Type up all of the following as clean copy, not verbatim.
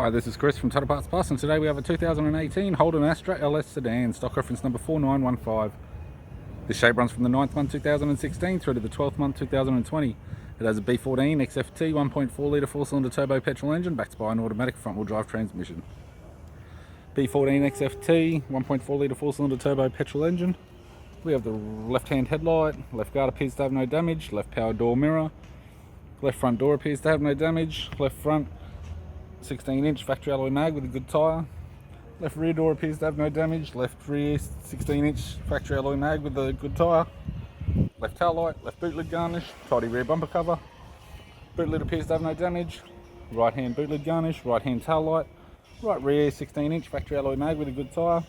Hi, this is Chris from Tyre Parts Plus, and today we have a 2018 Holden Astra LS sedan, stock reference number 4915. This shape runs from the 9th month 2016 through to the 12th month 2020. It has a B14 XFT 1.4 litre 4-cylinder turbo petrol engine backed by an automatic front-wheel drive transmission. B14 XFT 1.4 litre 4-cylinder turbo petrol engine. We have the left-hand headlight, left guard appears to have no damage, left power door mirror, left front door appears to have no damage, left front 16-inch factory alloy mag with a good tyre. Left rear door appears to have no damage. Left rear 16-inch factory alloy mag with a good tyre. Left tail light, left boot lid garnish, tidy rear bumper cover. Boot lid appears to have no damage. Right hand boot lid garnish, right hand tail light. Right rear 16-inch factory alloy mag with a good tyre.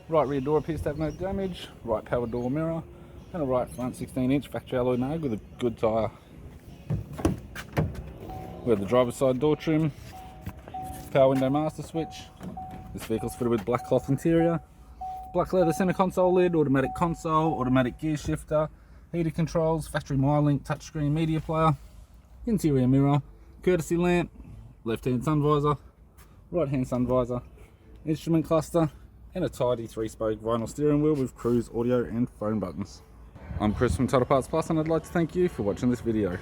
Right rear door appears to have no damage. Right power door mirror. And a right front 16-inch factory alloy mag with a good tyre. We have the driver's side door trim, power window master switch. This vehicle's fitted with black cloth interior, black leather center console lid, automatic console, automatic gear shifter, heated controls, factory MyLink touchscreen media player, interior mirror, courtesy lamp, left hand sun visor, right hand sun visor, instrument cluster, and a tidy 3-spoke vinyl steering wheel with cruise audio and phone buttons. I'm Chris from Tyre Parts Plus, and I'd like to thank you for watching this video.